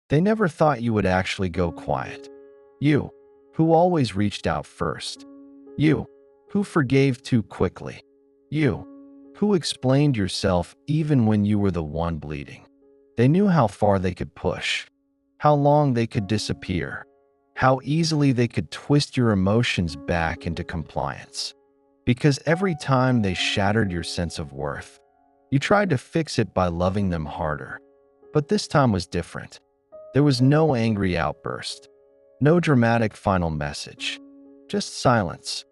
They never thought you would actually go quiet. You, who always reached out first. You, who forgave too quickly. You, who explained yourself even when you were the one bleeding. They knew how far they could push, how long they could disappear, how easily they could twist your emotions back into compliance. Because every time they shattered your sense of worth, you tried to fix it by loving them harder. But this time was different. There was no angry outburst, no dramatic final message, just silence.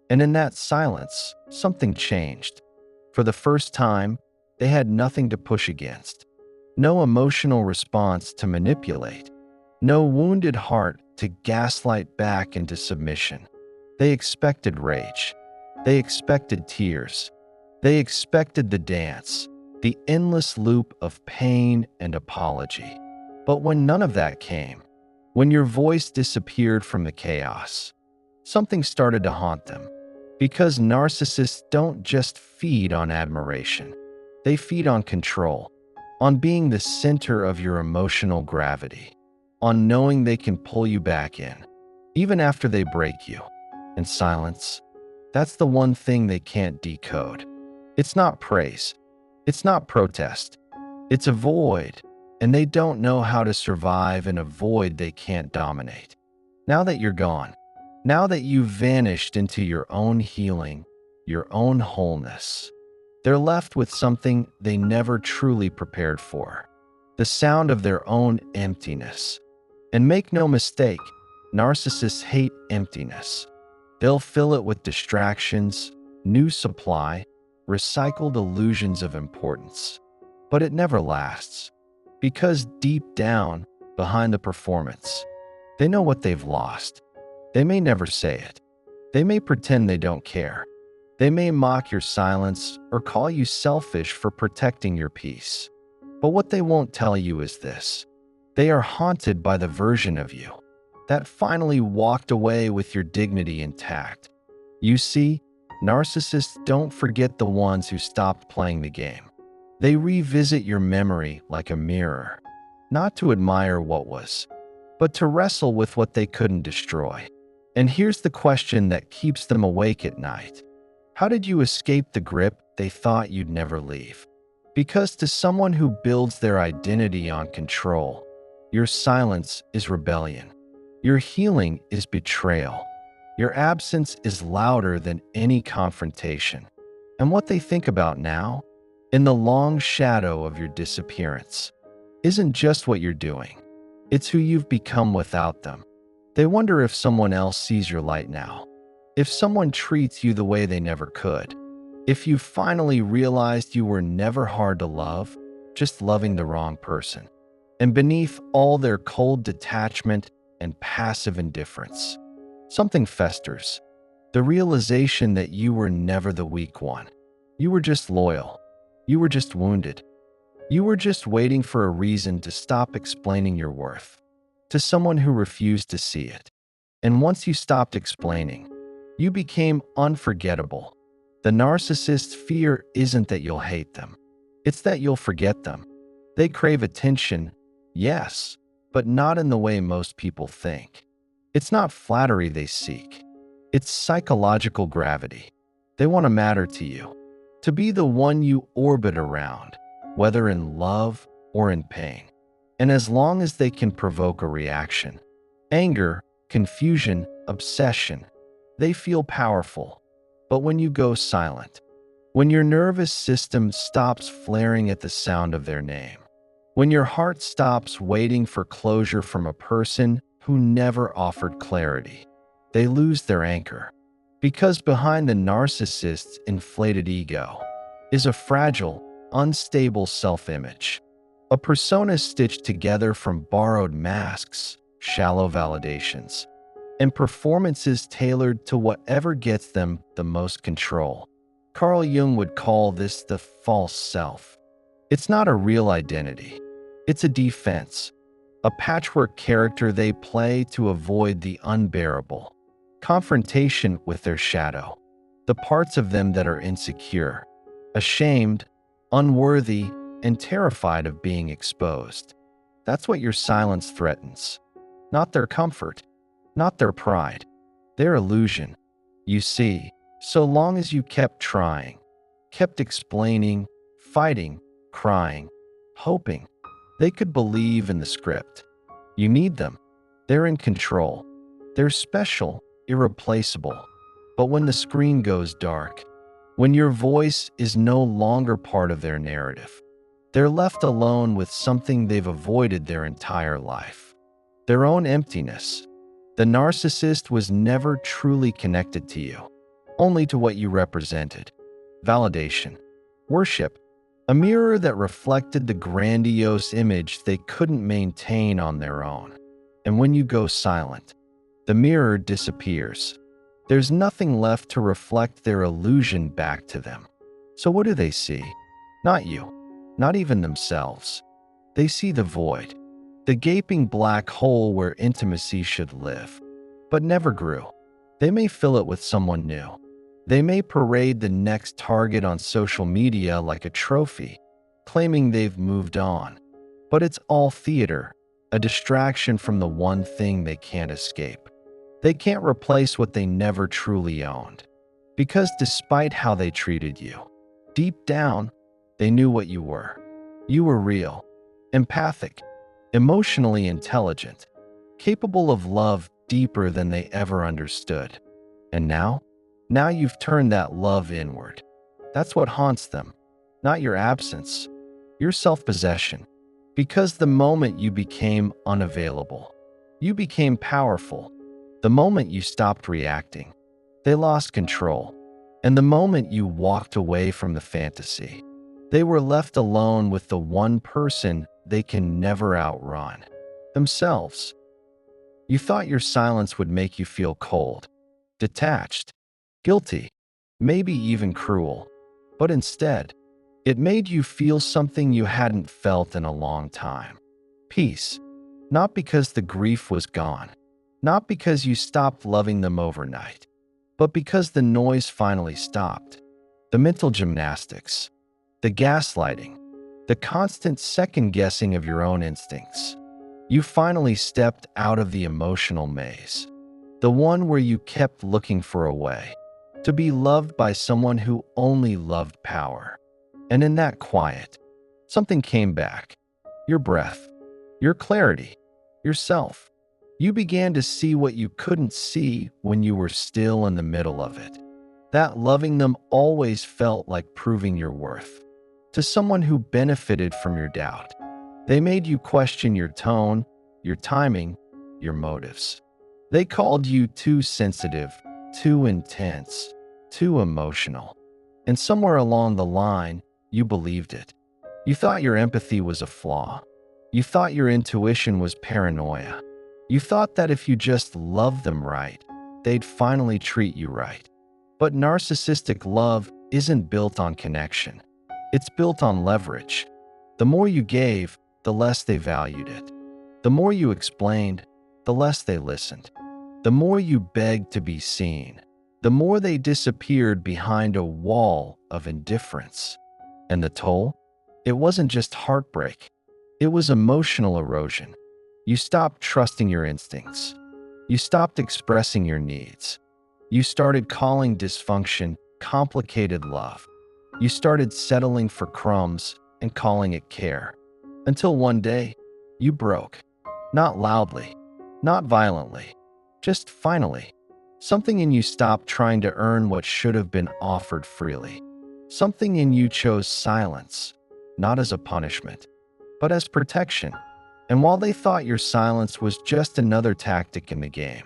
And in that silence, something changed. For the first time, they had nothing to push against, no emotional response to manipulate, no wounded heart to gaslight back into submission. They expected rage. They expected tears. They expected the dance, the endless loop of pain and apology. But when none of that came, when your voice disappeared from the chaos, something started to haunt them. Because narcissists don't just feed on admiration. They feed on control, on being the center of your emotional gravity, on knowing they can pull you back in, even after they break you. And silence, that's the one thing they can't decode. It's not praise. It's not protest. It's a void, and they don't know how to survive in a void they can't dominate. Now that you're gone, now that you've vanished into your own healing, your own wholeness, they're left with something they never truly prepared for, the sound of their own emptiness. And make no mistake, narcissists hate emptiness. They'll fill it with distractions, new supply, recycled illusions of importance. But it never lasts, because deep down, behind the performance, they know what they've lost. They may never say it. They may pretend they don't care. They may mock your silence or call you selfish for protecting your peace. But what they won't tell you is this: they are haunted by the version of you that finally walked away with your dignity intact. You see, narcissists don't forget the ones who stopped playing the game. They revisit your memory like a mirror, not to admire what was, but to wrestle with what they couldn't destroy. And here's the question that keeps them awake at night. How did you escape the grip they thought you'd never leave? Because to someone who builds their identity on control, your silence is rebellion. Your healing is betrayal. Your absence is louder than any confrontation. And what they think about now, in the long shadow of your disappearance, isn't just what you're doing. It's who you've become without them. They wonder if someone else sees your light now, if someone treats you the way they never could, if you finally realized you were never hard to love, just loving the wrong person. And beneath all their cold detachment and passive indifference, something festers. The realization that you were never the weak one. You were just loyal. You were just wounded. You were just waiting for a reason to stop explaining your worth to someone who refused to see it. And once you stopped explaining, you became unforgettable. The narcissist's fear isn't that you'll hate them. It's that you'll forget them. They crave attention, yes, but not in the way most people think. It's not flattery they seek. It's psychological gravity. They want to matter to you, to be the one you orbit around, whether in love or in pain. And as long as they can provoke a reaction, anger, confusion, obsession, they feel powerful. But when you go silent, when your nervous system stops flaring at the sound of their name, when your heart stops waiting for closure from a person who never offered clarity, they lose their anchor. Because behind the narcissist's inflated ego is a fragile, unstable self-image, a persona stitched together from borrowed masks, shallow validations, and performances tailored to whatever gets them the most control. Carl Jung would call this the false self. It's not a real identity. It's a defense, a patchwork character they play to avoid the unbearable confrontation with their shadow, the parts of them that are insecure, ashamed, unworthy, and terrified of being exposed. That's what your silence threatens. Not their comfort, not their pride, their illusion. You see, so long as you kept trying, kept explaining, fighting, crying, hoping, they could believe in the script. You need them. They're in control. They're special, irreplaceable. But when the screen goes dark, when your voice is no longer part of their narrative, they're left alone with something they've avoided their entire life: their own emptiness. The narcissist was never truly connected to you, only to what you represented: validation, worship, a mirror that reflected the grandiose image they couldn't maintain on their own. And when you go silent, the mirror disappears. There's nothing left to reflect their illusion back to them. So what do they see? Not you, not even themselves. They see the void, the gaping black hole where intimacy should live, but never grew. They may fill it with someone new. They may parade the next target on social media like a trophy, claiming they've moved on. But it's all theater, a distraction from the one thing they can't escape. They can't replace what they never truly owned. Because despite how they treated you, deep down, they knew what you were. You were real, empathic, emotionally intelligent, capable of love deeper than they ever understood. And now you've turned that love inward. That's what haunts them, not your absence, your self-possession. Because the moment you became unavailable, you became powerful. The moment you stopped reacting, they lost control. And the moment you walked away from the fantasy, they were left alone with the one person they can never outrun: themselves. You thought your silence would make you feel cold, detached, guilty, maybe even cruel. But instead, it made you feel something you hadn't felt in a long time: peace. Not because the grief was gone, not because you stopped loving them overnight, but because the noise finally stopped. The mental gymnastics, the gaslighting, the constant second-guessing of your own instincts. You finally stepped out of the emotional maze, the one where you kept looking for a way to be loved by someone who only loved power. And in that quiet, something came back: your breath, your clarity, yourself. You began to see what you couldn't see when you were still in the middle of it. That loving them always felt like proving your worth to someone who benefited from your doubt. They made you question your tone, your timing, your motives. They called you too sensitive, too intense, too emotional. And somewhere along the line, you believed it. You thought your empathy was a flaw. You thought your intuition was paranoia. You thought that if you just loved them right, they'd finally treat you right. But narcissistic love isn't built on connection. It's built on leverage. The more you gave, the less they valued it. The more you explained, the less they listened. The more you begged to be seen, the more they disappeared behind a wall of indifference. And the toll? It wasn't just heartbreak. It was emotional erosion. You stopped trusting your instincts. You stopped expressing your needs. You started calling dysfunction complicated love. You started settling for crumbs and calling it care. Until one day, you broke. Not loudly, not violently, just finally. Something in you stopped trying to earn what should have been offered freely. Something in you chose silence, not as a punishment, but as protection. And while they thought your silence was just another tactic in the game,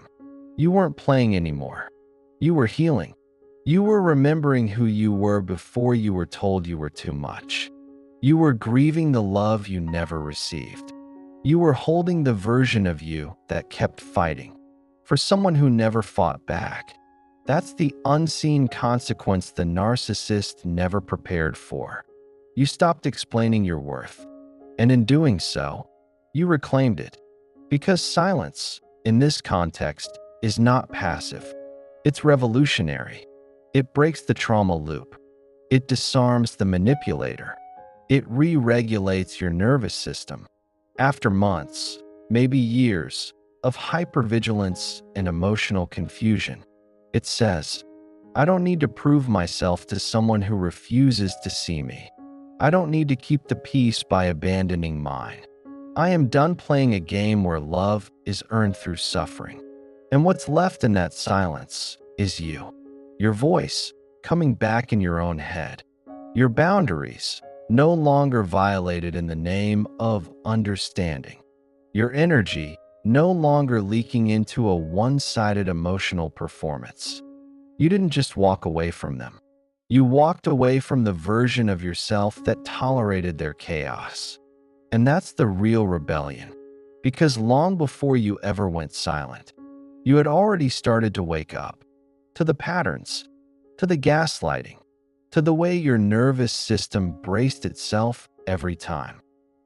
you weren't playing anymore. You were healing. You were remembering who you were before you were told you were too much. You were grieving the love you never received. You were holding the version of you that kept fighting for someone who never fought back. That's the unseen consequence the narcissist never prepared for. You stopped explaining your worth, and in doing so, you reclaimed it. Because silence, in this context, is not passive. It's revolutionary. It breaks the trauma loop. It disarms the manipulator. It re-regulates your nervous system. After months, maybe years, of hypervigilance and emotional confusion, it says, I don't need to prove myself to someone who refuses to see me. I don't need to keep the peace by abandoning mine. I am done playing a game where love is earned through suffering. And what's left in that silence is you. Your voice, coming back in your own head. Your boundaries, no longer violated in the name of understanding. Your energy, no longer leaking into a one-sided emotional performance. You didn't just walk away from them. You walked away from the version of yourself that tolerated their chaos. And that's the real rebellion. Because long before you ever went silent, you had already started to wake up to the patterns, to the gaslighting, to the way your nervous system braced itself every time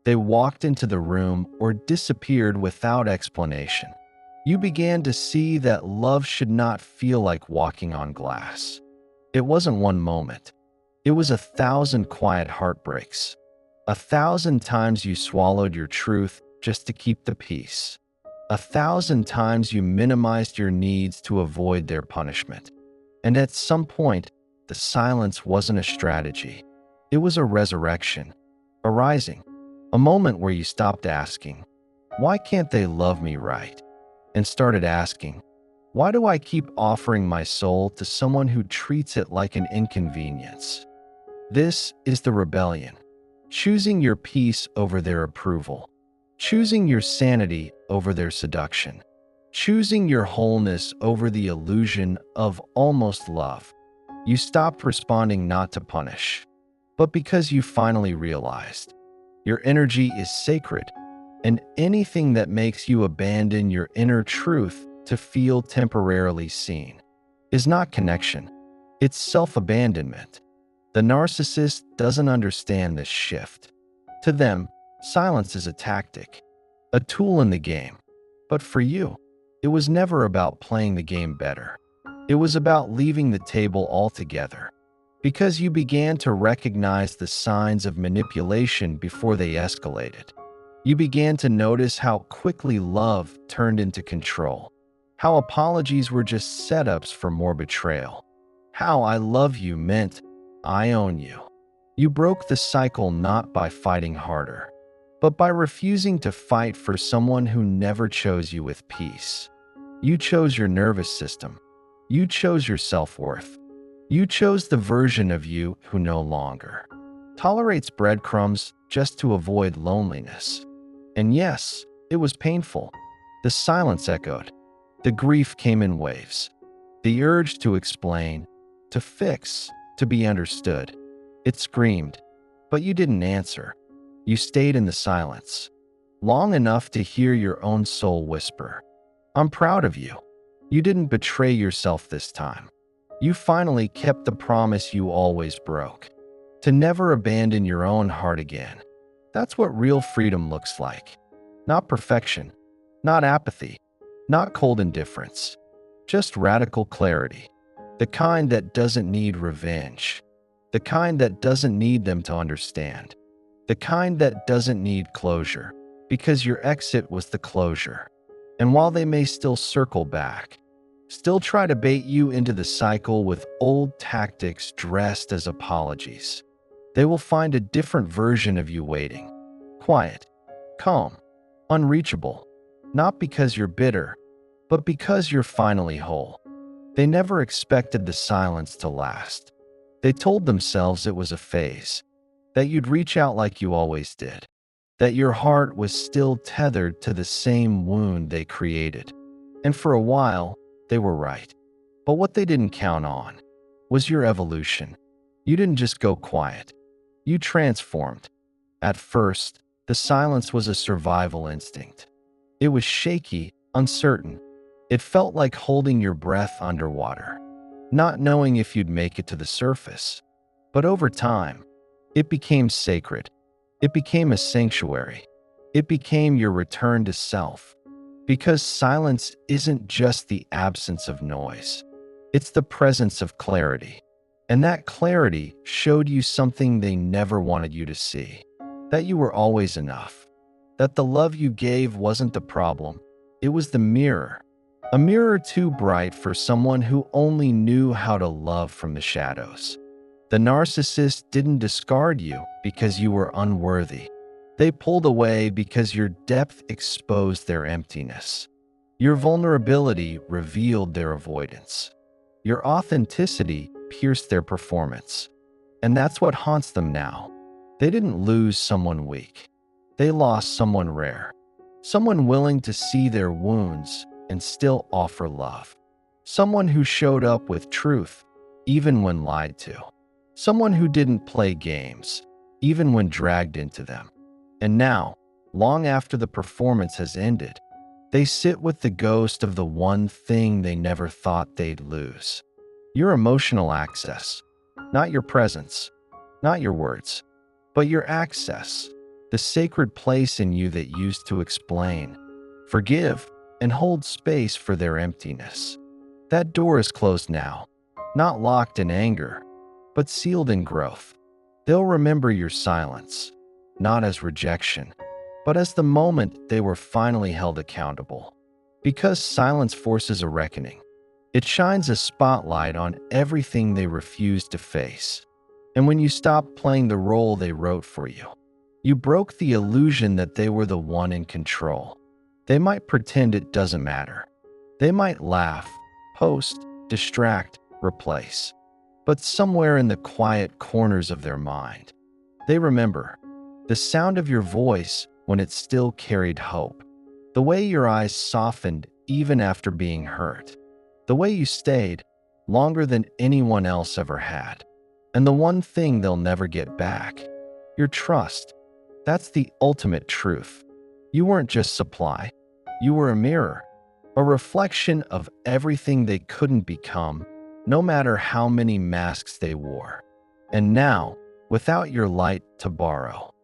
they walked into the room or disappeared without explanation. You began to see that love should not feel like walking on glass. It wasn't one moment. It was 1,000 quiet heartbreaks. 1,000 times you swallowed your truth just to keep the peace. 1,000 times you minimized your needs to avoid their punishment. And at some point, the silence wasn't a strategy. It was a resurrection, a rising, a moment where you stopped asking, why can't they love me right? And started asking, why do I keep offering my soul to someone who treats it like an inconvenience? This is the rebellion. Choosing your peace over their approval. Choosing your sanity over their seduction. Choosing your wholeness over the illusion of almost love. You stopped responding not to punish, but because you finally realized your energy is sacred, and anything that makes you abandon your inner truth to feel temporarily seen is not connection. It's self-abandonment. The narcissist doesn't understand this shift. To them, silence is a tactic, a tool in the game. But for you, it was never about playing the game better. It was about leaving the table altogether. Because you began to recognize the signs of manipulation before they escalated. You began to notice how quickly love turned into control. How apologies were just setups for more betrayal. How I love you meant I own you. You broke the cycle not by fighting harder, but by refusing to fight for someone who never chose you with peace. You chose your nervous system. You chose your self-worth. You chose the version of you who no longer tolerates breadcrumbs just to avoid loneliness. And yes, it was painful. The silence echoed. The grief came in waves. The urge to explain, to fix, to be understood. It screamed, but you didn't answer. You stayed in the silence, long enough to hear your own soul whisper, I'm proud of you. You didn't betray yourself this time. You finally kept the promise you always broke, to never abandon your own heart again. That's what real freedom looks like. Not perfection, not apathy, not cold indifference, just radical clarity. The kind that doesn't need revenge. The kind that doesn't need them to understand. The kind that doesn't need closure, because your exit was the closure. And while they may still circle back, still try to bait you into the cycle with old tactics dressed as apologies, they will find a different version of you waiting. Quiet, calm, unreachable, not because you're bitter, but because you're finally whole. They never expected the silence to last. They told themselves it was a phase, that you'd reach out like you always did, that your heart was still tethered to the same wound they created. And for a while, they were right. But what they didn't count on was your evolution. You didn't just go quiet. You transformed. At first, the silence was a survival instinct. It was shaky, uncertain. It felt like holding your breath underwater, not knowing if you'd make it to the surface. But over time, it became sacred. It became a sanctuary. It became your return to self. Because silence isn't just the absence of noise. It's the presence of clarity. And that clarity showed you something they never wanted you to see. That you were always enough. that the love you gave wasn't the problem, it was the mirror. A mirror too bright for someone who only knew how to love from the shadows. The narcissist didn't discard you because you were unworthy. They pulled away because your depth exposed their emptiness. Your vulnerability revealed their avoidance. Your authenticity pierced their performance. And that's what haunts them now. They didn't lose someone weak. They lost someone rare. Someone willing to see their wounds and still offer love. Someone who showed up with truth, even when lied to. Someone who didn't play games, even when dragged into them. And now, long after the performance has ended, they sit with the ghost of the one thing they never thought they'd lose. Your emotional access. Not your presence, not your words, but your access. The sacred place in you that used to explain, forgive, and hold space for their emptiness. That door is closed now, not locked in anger, but sealed in growth. They'll remember your silence, not as rejection, but as the moment they were finally held accountable. Because silence forces a reckoning. It shines a spotlight on everything they refused to face. And when you stop playing the role they wrote for you, you broke the illusion that they were the one in control. They might pretend it doesn't matter. They might laugh, post, distract, replace. But somewhere in the quiet corners of their mind, they remember the sound of your voice when it still carried hope, the way your eyes softened even after being hurt, the way you stayed longer than anyone else ever had. And the one thing they'll never get back, your trust. That's the ultimate truth. You weren't just supply. You were a mirror, a reflection of everything they couldn't become, no matter how many masks they wore. And now, without your light to borrow,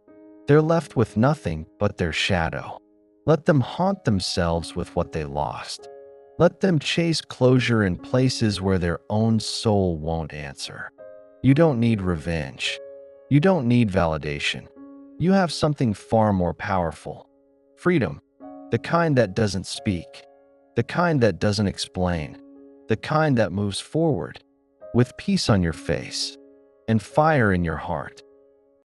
they're left with nothing but their shadow. Let them haunt themselves with what they lost. Let them chase closure in places where their own soul won't answer. You don't need revenge. You don't need validation. You have something far more powerful. Freedom. The kind that doesn't speak. The kind that doesn't explain. The kind that moves forward with peace on your face and fire in your heart.